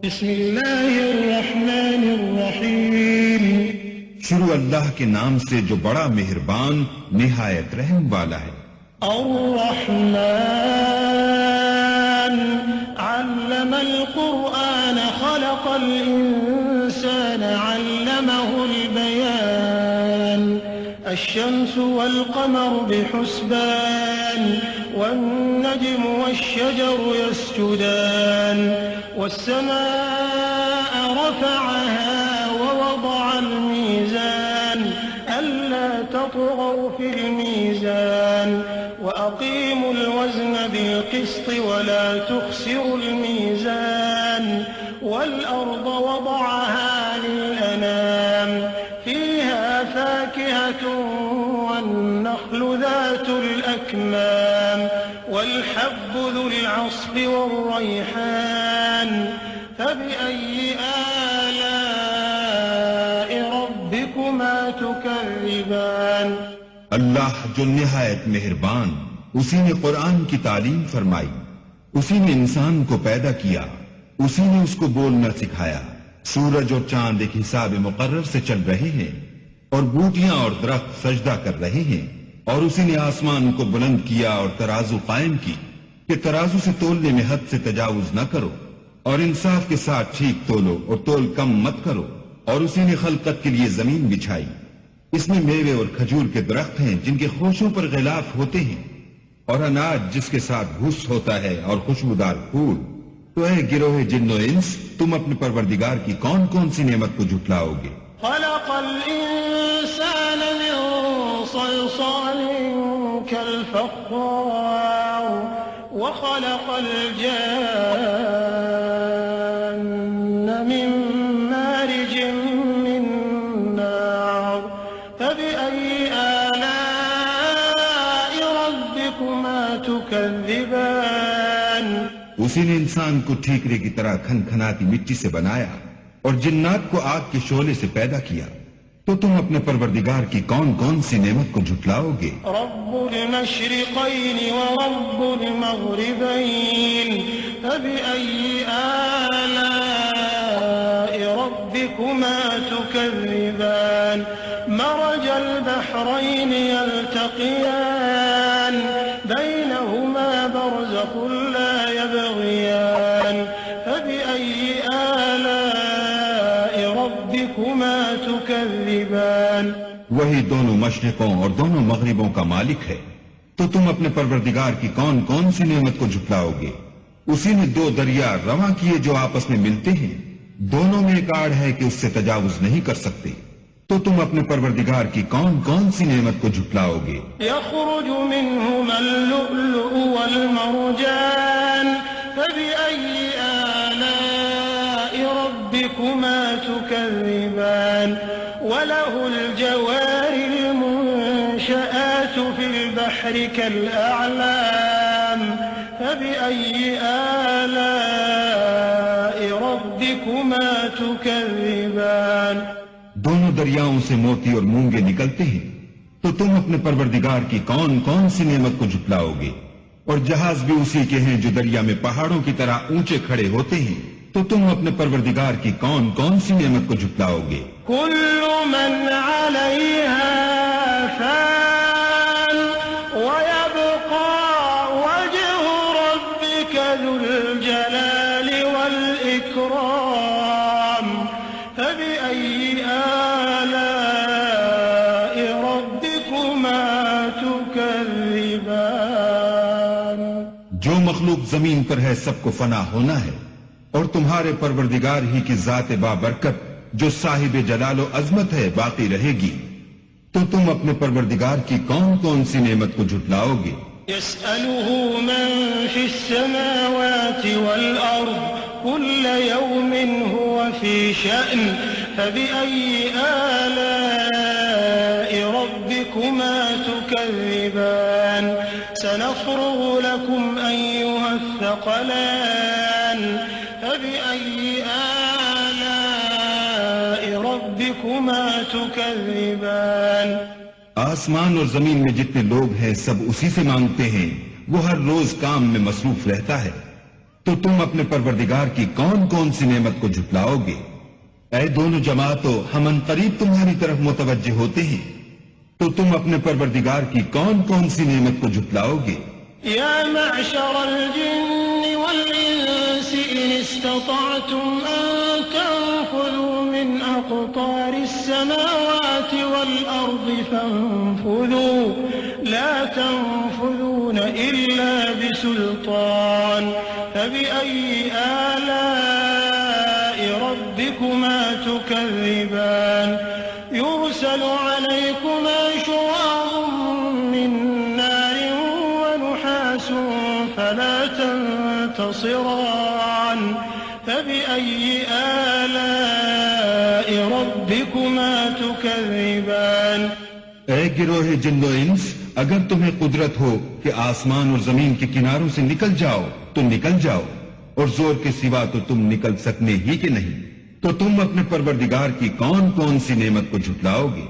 बिस्मिल्लाहिर्रहमानिर्रहीम। शुरू अल्लाह के नाम से जो बड़ा मेहरबान निहायत रहम वाला है। अर्रहमान अल्लमल कुरआन खलक़ल इंसान अल्लमहुल बयान अश्शम्सु वल क़मरु बिहुस्बान वन्नज्मु वश्शजरु यस्जुदान वस्समाअ रफ़अहा ववضअल मीज़ान अल्ला तत्गौ फिल मीज़ान वअक़ीमुल वज़न बिल-क़िस्ति वला तुख़सिरुल मीज़ान वल-अर्ज़ वضعها लिल-अनाम फ़ीहा फ़ाकिहतुन वन्नख़्लु ज़ातुल अक्माम वल-हब्बु ज़ुल-'अस्फ़ि वर-रैहान फ़बिअय्यि आलाइ रब्बिकुमा तुकज़्ज़िबान। अल्लाह जो निहायत मेहरबान, उसी ने कुरान की तालीम फरमाई, उसी ने इंसान को पैदा किया, उसी ने उसको बोलना सिखाया। सूरज और चांद एक हिसाब मुकर्रर से चल रहे हैं और बूटियां और दरख्त सजदा कर रहे हैं। और उसी ने आसमान को बुलंद किया और तराजू कायम की कि तराजू से तोलने में हद से तजावुज न करो और इंसाफ के साथ ठीक तोलो और तोल कम मत करो। और उसी ने खलकत के लिए जमीन बिछाई, इसमें मेवे और खजूर के दरख्त हैं जिनके खोशों पर गिलाफ होते हैं और अनाज जिसके साथ घुस होता है और खुशबूदार फूल। तो है गिरोह जिन्नो इंस, तुम अपने परवरदिगार की कौन कौन सी नेमत को झुटलाओगे। खलक़ल इंसान मिन सलसालिन कल-फ़ख़्फ़ार व खलक़ल जान्न मिन मारिजिन मिन नार फ़बिअय्यि आलाइ रब्बिकुमा तुकज़्ज़िबान। उसी ने इंसान को ठीकरे की तरह खनखनाती मिट्टी से बनाया और जिन्नात को आग के शोले से पैदा किया। तो तुम अपने परवरदिगार की कौन कौन सी नेमत को झुटलाओगे। रब्बुल मशरिक़ैन व रब्बुल मग़रिबैन फ़बिअय्यि आलाइ रब्बिकुमा तुकज़्ज़िबान। मरजल बहरैन यल्तक़ियान बैनहुमा बरज़ख़ुन ला यबग़ियान फ़बिअय्यि आलाइ रब्बिकुमा तुकज़्ज़िबान। वही दोनों मशरिकों और दोनों मगरिबों का मालिक है। तो तुम अपने परवरदिगार की कौन कौन सी नेमत को झुटलाओगे। उसी ने दो दरिया रवां किए जो आपस में मिलते हैं, दोनों में एक आड़ है कि उससे तजावुज नहीं कर सकते। तो तुम अपने परवरदिगार की कौन कौन सी नेमत को झुटलाओगे। यख़रुजु मिन्हुमल लुअ्लुअु वल मरजान फ़बिअय्यि आलाइ रब्बिकुमा तुकज़्ज़िबान। वलहुल जवारिल मुनशआतु फ़िल बहरि कल-अअलाम फ़बिअय्यि आलाइ रब्बिकुमा तुकज़्ज़िबान। दोनों दरियाओं से मोती और मूंगे निकलते हैं। तो तुम अपने परवरदिगार की कौन कौन सी नेमत को झुटलाओगे। और जहाज भी उसी के हैं जो दरिया में पहाड़ों की तरह ऊंचे खड़े होते हैं। तो तुम अपने परवरदिगार की कौन कौन सी नेमत को झुटलाओगे। कुल्लु मन अलैहा फ़ान व यब्क़ा वज्हु रब्बिका ज़ुल जलालि वल इकराम फ़बिअय्यि आलाइ रब्बिकुमा तुकज़्ज़िबान। जो मखलूक जमीन पर है सबको फना होना है और तुम्हारे परवरदिगार ही की ज़ात बाबरकत जो साहिब जलालो अजमत है बाकी रहेगी। तो तुम अपने परवरदिगार की कौन कौन सी नेमत को झुटलाओगे। यसअलुहु मन फ़िस्समावाति वल अर्ज़ कुल्ल यौमिन हुवा फ़ी शअन फ़बिअय्यि आलाइ रब्बिकुमा तुकज़्ज़िबान। सनफ़्रुग़ु लकुम अय्युहस्सक़लान फ़बिअय्यि आलाइ रब्बिकुमा तुकज़्ज़िबान। आसमान और जमीन में जितने लोग हैं सब उसी से मांगते हैं। वो हर रोज काम में मसरूफ रहता है। तो तुम अपने परवरदिगार की कौन कौन सी नेमत को झुटलाओगे? ऐ दोनों जमातों, हम अनकरीब तुम्हारी तरफ मुतवज्जे होते हैं, तो तुम अपने परवरदिगार की कौन कौन सी नेमत को झुटलाओगे? या मअशरल जिन्न वल इंसी इन इस्तताअतुम अन तंफुज़ू मिन अक़तारिस समावाति वल अर्दि फंफुज़ू ला तंफुज़ून इल्ला बिसुल्तान फबिअय्यि आलाइ रब्बिकुमा तुकज़्ज़िबान युरसलु अलैकुमा शुवाज़ुम मिन नारिन व नुहाsun फला तंतसिरान फबिअय्यि आलाइ रब्बिकुमा तुकज़्ज़िबान। ऐ गिरोहे जिन्नो इंस, अगर तुम्हें कुदरत हो कि आसमान और जमीन के किनारों से निकल जाओ तो निकल जाओ, और जोर के सिवा तो तुम निकल सकने ही के नहीं, तो तुम अपने परवरदिगार की कौन कौन सी नेमत को झुटलाओगे?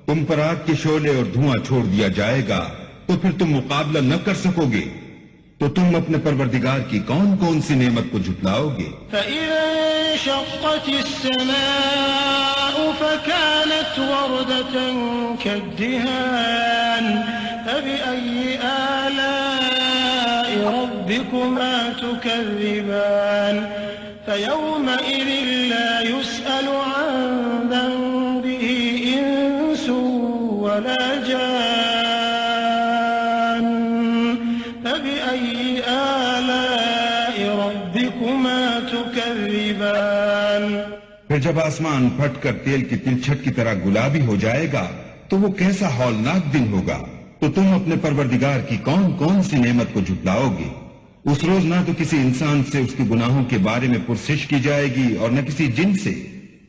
तुम पर आग के शोले और धुआं छोड़ दिया जाएगा तो फिर तुम मुकाबला न कर सकोगे, तो तुम अपने परवरदिगार की कौन कौन सी नेमत को झुटलाओगे? فإذا انشقت السماء فكانت وردة كالدهان فبأي آلاء ربكما تكذبان فيومئذ لا يسأل عن ذنبه إنس ولا جان فبأي آلاء ربكما تكذبان। फिर जब आसमान फटकर तेल की तिलछट की तरह गुलाबी हो जाएगा तो वो कैसा हौलनाक दिन होगा, तो तुम अपने परवरदिगार की कौन कौन सी नेमत को झुटलाओगे? उस रोज ना तो किसी इंसान से उसके गुनाहों के बारे में पुरसिश की जाएगी और न किसी जिन से,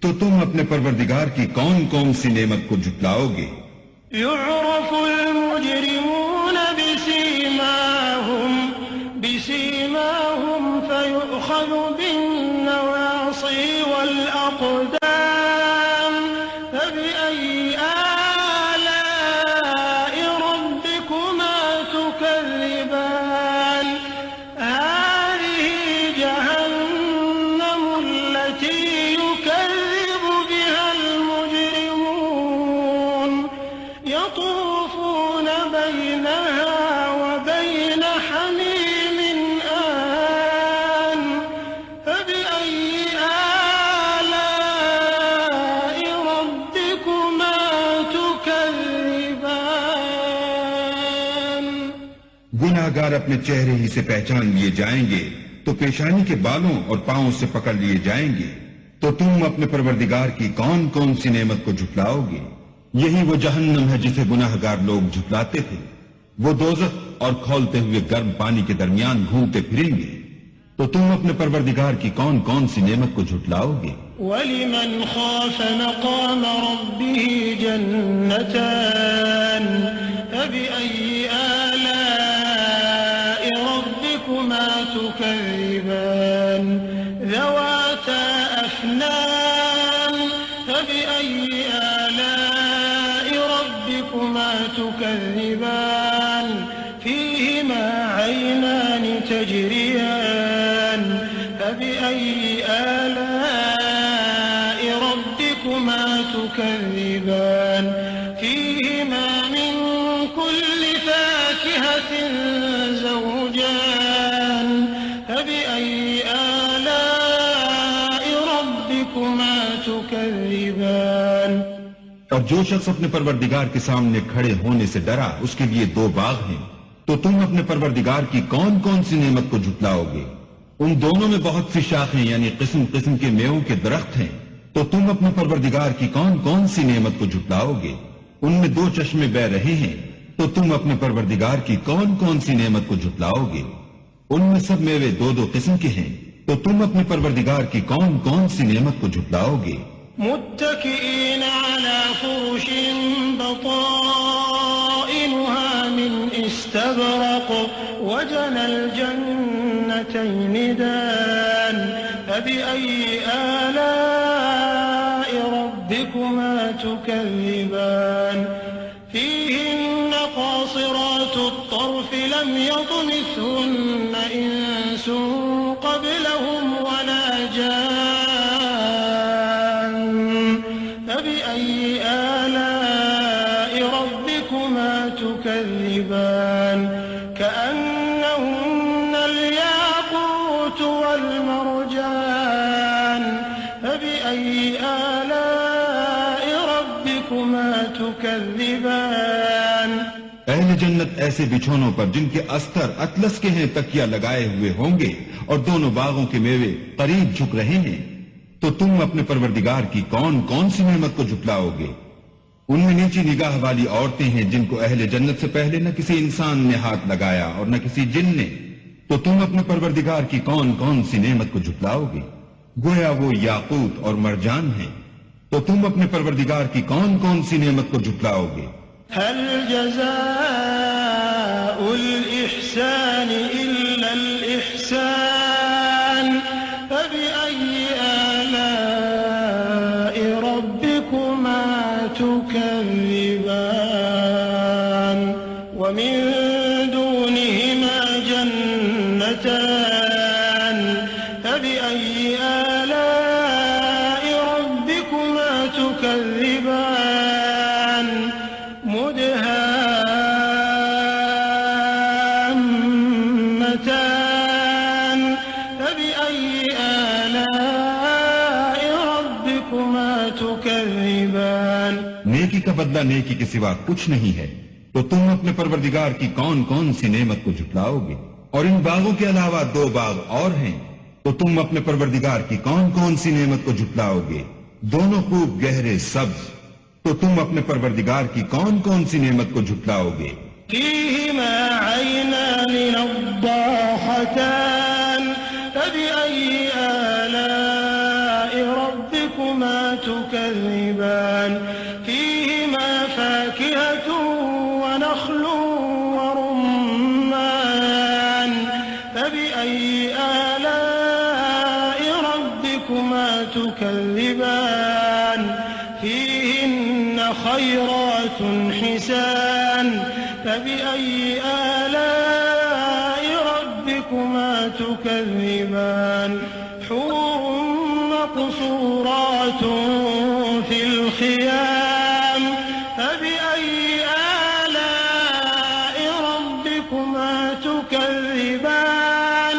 तो तुम अपने परवरदिगार की कौन कौन सी नेमत को झुटलाओगे? युअरफुल मुजरिमून बिसीमाहुम फयुअख़ज़ु बिन्नवासी वल अक़दाम फबिअय्यि आलाइ रब्बिकुमा तुकज़्ज़िबान हाज़िही जहन्नमु अल्लती युकज़्ज़िबु बिहल मुजरिमून यतूफ़ून बैनहा व बैन हमीमिन आन फबिअय्यि आलाइ रब्बिकुमा तुकज़्ज़िबान। गुनाहगार अपने चेहरे ही से पहचान लिए जाएंगे तो पेशानी के बालों और पांवों से पकड़ लिए जाएंगे, तो तुम अपने परवरदिगार की कौन कौन सी नेमत को झुटलाओगे? यही वो जहन्नम है जिसे गुनाहगार लोग झुटलाते थे। वो दोज़ख और खौलते हुए गर्म पानी के दरमियान घूमते फिरेंगे, तो तुम अपने परवरदिगार की कौन कौन सी नेमत को झुटलाओगे? वलिमन खाफ मक़ाम रब्बिह जन्नतान फबिअय्यि आलाइ रब्बिकुमा तुकज़्ज़िबान ज़वाता अफ़नान फबिअय्यि आलाइ रब्बिकुमा तुकज़्ज़िबान फ़ीहिमा ऐनान तजरियान फबिअय्यि आलाइ रब्बिकुमा तुकज़्ज़िबान फ़ीहिमा मिन कुल्लि फ़ाकिहतिन ज़ौजान फबिअय्यि आलाइ रब्बिकुमा तुकज़्ज़िबान। और जो शख्स अपने परवरदिगार के सामने खड़े होने से डरा, उसके लिए दो बाग हैं, तो तुम अपने परवरदिगार की कौन कौन सी नेमत को झुटलाओगे? उन दोनों में बहुत सी शाखें यानी किस्म किस्म के मेवों के दरख्त हैं, तो तुम अपने परवरदिगार की कौन कौन सी नेमत को झुटलाओगे? उनमें दो चश्मे बह रहे हैं, तो तुम अपने परवरदिगार की कौन कौन सी नेमत को झुटलाओगे? उनमें सब मेवे दो दो किस्म के हैं, तो तुम अपने परवरदिगार की कौन कौन सी नेमत को झुटलाओगे? मुत्तकिईन अला फुरुशिन बताइनुहा मिन इस्तबरक़ वजनल जन्नतैन दान फबिअय्यि आलाइ रब्बिकुमा तुकज़्ज़िबान फ़ीहिन्न क़ासिरातुत तर्फ़ लम يطمثهن إنس قبلهم ولا جان فبأي آلاء ربكما تكذبان كأنهن الياقوت والمرجان فبأي آلاء ربكما تكذبان अहले जन्नत ऐसे बिछौनों पर जिनके अस्तर अतलस के हैं तकिया लगाए हुए होंगे और दोनों बागों के मेवे करीब झुक रहे हैं। तो तुम अपने परवरदिगार की कौन कौन सी नेमत को झुटलाओगे? उनमें नीची निगाह वाली औरतें हैं जिनको अहले जन्नत से पहले न किसी इंसान ने हाथ लगाया और न किसी जिन ने। तो तुम अपने परवरदिगार की कौन कौन सी नेमत को झुटलाओगे? गोया वो याकूत और मरजान हैं। तो तुम अपने परवरदिगार की कौन कौन सी नेमत को झुटलाओगे? هل جزاء الإحسان إلا الإحسان فبأي آلاء ربكما تكذبان ومن دونهما جنتان فبأي آلاء ربكما تكذبان مدهامتان فبأي آلاء ربكما تكذبان नेकी का बदला नेकी के सिवा कुछ नहीं है। तो तुम अपने परवरदिगार की कौन कौन सी नेमत को झुटलाओगे? और इन बागों के अलावा 2 बाग और हैं। तो तुम अपने परवरदिगार की कौन कौन सी नेमत को झुटलाओगे? दोनों खूब गहरे सब्ज। तो तुम अपने परवरदिगार की कौन कौन सी नेमत को झुटलाओगे? فيهما عينان نضاحتان فبأي آلاء ربكما تكذبان فيهما فاكهة ونخل ورمان فبأي آلاء ربكما تكذبان فيهن خيرات حسان فبأي آلاء ربكما تكذبان حور مقصورات في الخيام فبأي آلاء ربكما تكذبان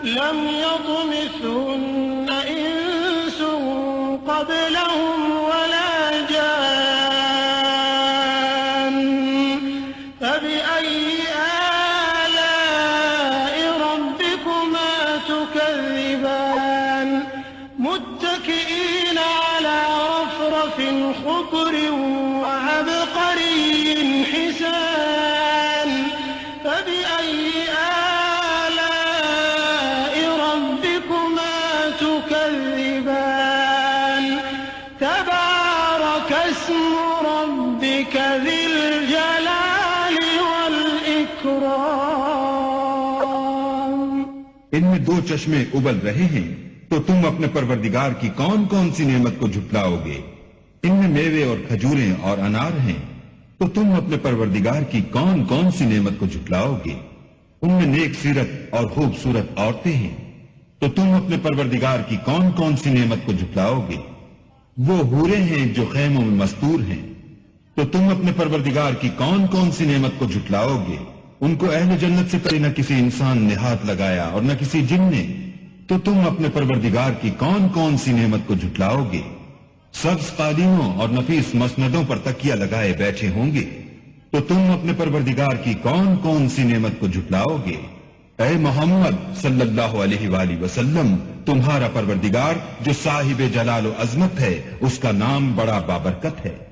لم يطمثهن إنس قبلهم ولا جان فبأي آلاء ربكما تكذبان متكئين على رفرف خضر وعبقري حسان فبأي آلاء ربكما تكذبان تبارك اسم ربك ذي الجلال والإكرام इनमें 2 चश्मे उबल रहे हैं। तो तुम अपने परवरदिगार की कौन कौन सी नेमत को झुटलाओगे? इनमें मेवे और खजूरें और अनार हैं। तो तुम अपने परवरदिगार की कौन कौन सी नेमत को झुटलाओगे? उनमें नेक सीरत और खूबसूरत औरतें हैं। तो तुम अपने परवरदिगार की कौन कौन सी नेमत को झुटलाओगे? वो हूरे हैं जो खैमों में मस्तूर हैं। तो तुम अपने परवरदिगार की कौन कौन सी नेमत को झुटलाओगे? उनको अहले जन्नत से पहले न किसी इंसान ने हाथ लगाया और न किसी जिन ने। तो तुम अपने परवरदिगार की कौन कौन सी नेमत को झुटलाओगे? सब्ज कालीनों और नफीस मसनदों पर तकिया लगाए बैठे होंगे। तो तुम अपने परवरदिगार की कौन कौन सी नेमत को झुटलाओगे? ऐ मोहम्मद सल्लल्लाहु अलैहि वसल्लम, तुम्हारा परवरदिगार जो साहिब जलाल व अजमत है, उसका नाम बड़ा बाबरकत है।